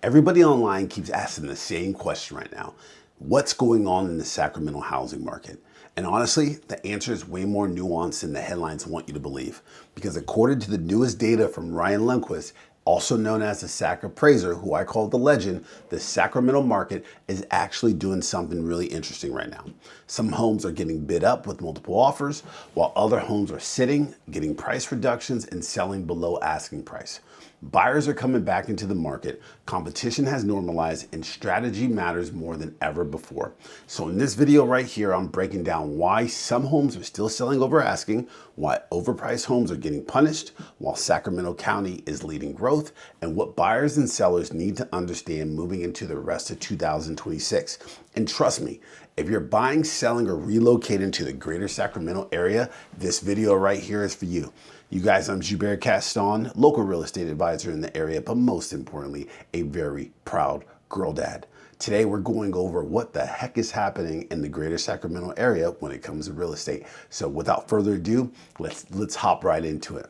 Everybody online keeps asking the same question right now. What's going on in the Sacramento housing market? And honestly, the answer is way more nuanced than the headlines want you to believe. Because according to the newest data from Ryan Lundquist, also known as the Sac Appraiser, who I call the legend, the Sacramento market is actually doing something really interesting right now. Some homes are getting bid up with multiple offers, while other homes are sitting, getting price reductions, and selling below asking price. Buyers are coming back into the market, competition has normalized, and strategy matters more than ever before. So in this video right here, I'm breaking down why some homes are still selling over asking, why overpriced homes are getting punished, while Sacramento County is leading growth, and what buyers and sellers need to understand moving into the rest of 2026. And trust me, if you're buying, selling, or relocating to the Greater Sacramento area, this video right here is for you. You guys, I'm Joubert Caston, local real estate advisor in the area, but most importantly, a very proud girl dad. Today, we're going over what the heck is happening in the Greater Sacramento area when it comes to real estate. So without further ado, let's hop right into it.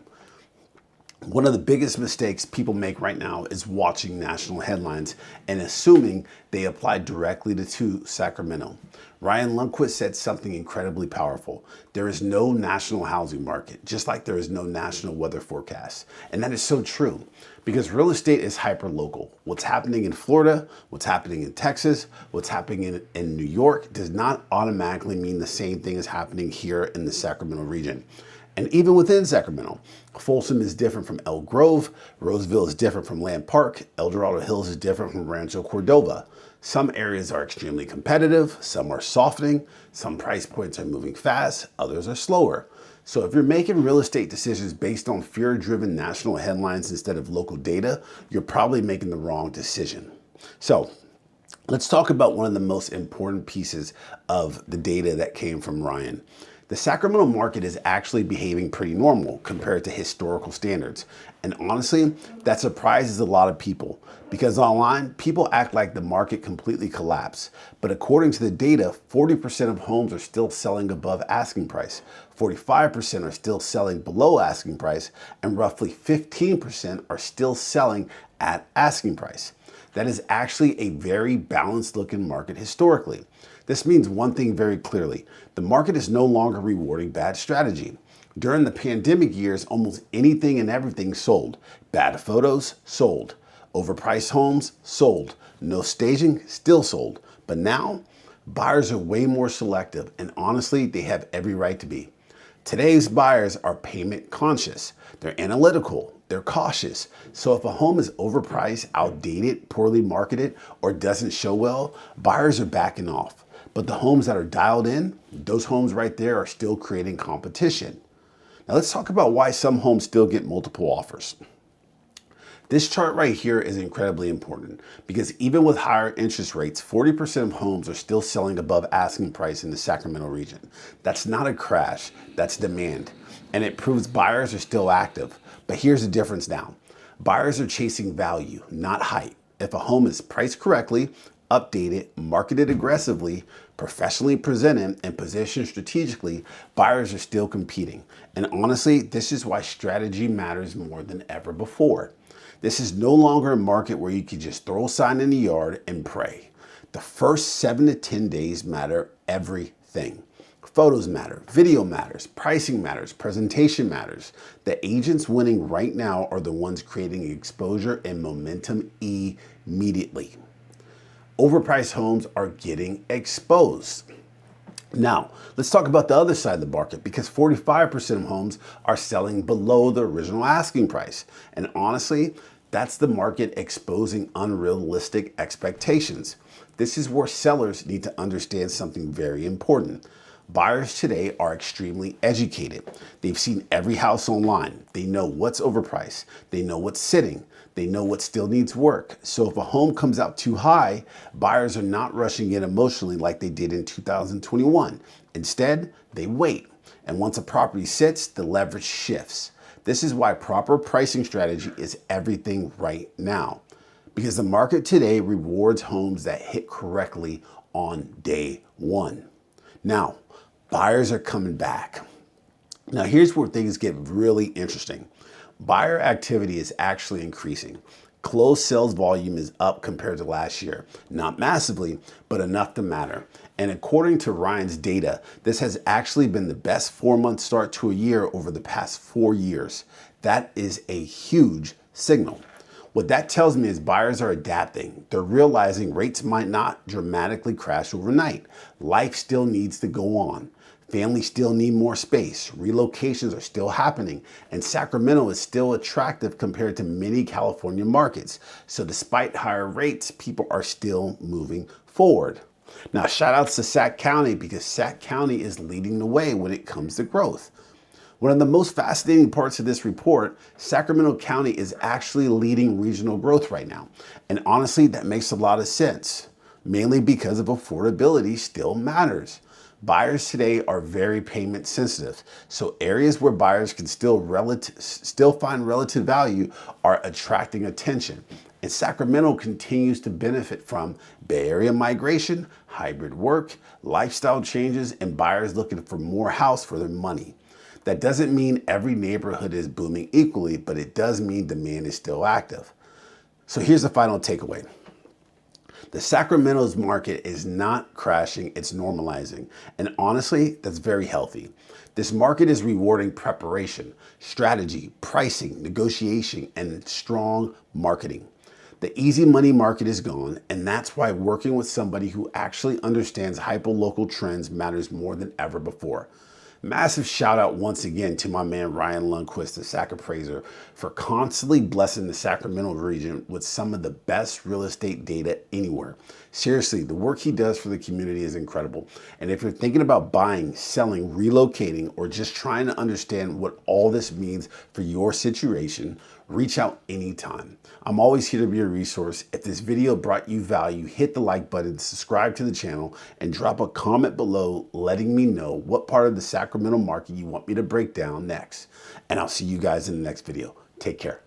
One of the biggest mistakes people make right now is watching national headlines and assuming they apply directly to Sacramento. Ryan Lundquist said something incredibly powerful. There is no national housing market, just like there is no national weather forecast. And that is so true because real estate is hyper-local. What's happening in Florida, what's happening in Texas, what's happening in New York does not automatically mean the same thing is happening here in the Sacramento region. And even within Sacramento, Folsom is different from Elk Grove, Roseville is different from Land Park, Dorado Hills is different from Rancho Cordova. Some areas are extremely competitive, some are softening, some price points are moving fast, others are slower. So if you're making real estate decisions based on fear-driven national headlines instead of local data, you're probably making the wrong decision. So let's talk about one of the most important pieces of the data that came from Ryan. The Sacramento market is actually behaving pretty normal compared to historical standards. And honestly, that surprises a lot of people because online, people act like the market completely collapsed. But according to the data, 40% of homes are still selling above asking price, 45% are still selling below asking price, and roughly 15% are still selling at asking price. That is actually a very balanced looking market historically. This means one thing very clearly. The market is no longer rewarding bad strategy. During the pandemic years, almost anything and everything sold. Bad photos, sold. Overpriced homes, sold. No staging, still sold. But now, buyers are way more selective, and honestly, they have every right to be. Today's buyers are payment conscious. They're analytical. They're cautious. So if a home is overpriced, outdated, poorly marketed, or doesn't show well, buyers are backing off. But the homes that are dialed in, those homes right there are still creating competition. Now let's talk about why some homes still get multiple offers. This chart right here is incredibly important because even with higher interest rates, 40% of homes are still selling above asking price in the Sacramento region. That's not a crash, that's demand. And it proves buyers are still active. But here's the difference now. Buyers are chasing value, not hype. If a home is priced correctly, updated, marketed aggressively, professionally presented, and positioned strategically, buyers are still competing. And honestly, this is why strategy matters more than ever before. This is no longer a market where you can just throw a sign in the yard and pray. The first 7 to 10 days matter everything. Photos matter, video matters, pricing matters, presentation matters. The agents winning right now are the ones creating exposure and momentum immediately. Overpriced homes are getting exposed. Now, let's talk about the other side of the market because 45% of homes are selling below the original asking price. And honestly, that's the market exposing unrealistic expectations. This is where sellers need to understand something very important. Buyers today are extremely educated. They've seen every house online. They know what's overpriced. They know what's sitting. They know what still needs work. So if a home comes out too high, buyers are not rushing in emotionally like they did in 2021. Instead, they wait. And once a property sits, the leverage shifts. This is why proper pricing strategy is everything right now. Because the market today rewards homes that hit correctly on day one. Now, buyers are coming back. Now, here's where things get really interesting. Buyer activity is actually increasing. Closed sales volume is up compared to last year. Not massively, but enough to matter. And according to Ryan's data, this has actually been the best 4-month start to a year over the past 4 years. That is a huge signal. What that tells me is buyers are adapting. They're realizing rates might not dramatically crash overnight. Life still needs to go on. Families still need more space. Relocations are still happening. And Sacramento is still attractive compared to many California markets. So despite higher rates, people are still moving forward. Now, shout outs to Sac County because Sac County is leading the way when it comes to growth. One of the most fascinating parts of this report, Sacramento County is actually leading regional growth right now. And honestly, that makes a lot of sense, mainly because of affordability still matters. Buyers today are very payment sensitive. So areas where buyers can still find relative value are attracting attention. And Sacramento continues to benefit from Bay Area migration, hybrid work, lifestyle changes, and buyers looking for more house for their money. That doesn't mean every neighborhood is booming equally, but it does mean demand is still active. So here's the final takeaway. The Sacramento's market is not crashing, it's normalizing. And honestly, that's very healthy. This market is rewarding preparation, strategy, pricing, negotiation, and strong marketing. The easy money market is gone, and that's why working with somebody who actually understands hyperlocal trends matters more than ever before. Massive shout out once again to my man Ryan Lundquist, the Sac Appraiser, for constantly blessing the Sacramento region with some of the best real estate data anywhere. Seriously, the work he does for the community is incredible. And if you're thinking about buying, selling, relocating, or just trying to understand what all this means for your situation, reach out anytime. I'm always here to be a resource. If this video brought you value, hit the like button, subscribe to the channel, and drop a comment below letting me know what part of the Sacramento market you want me to break down next. And I'll see you guys in the next video. Take care.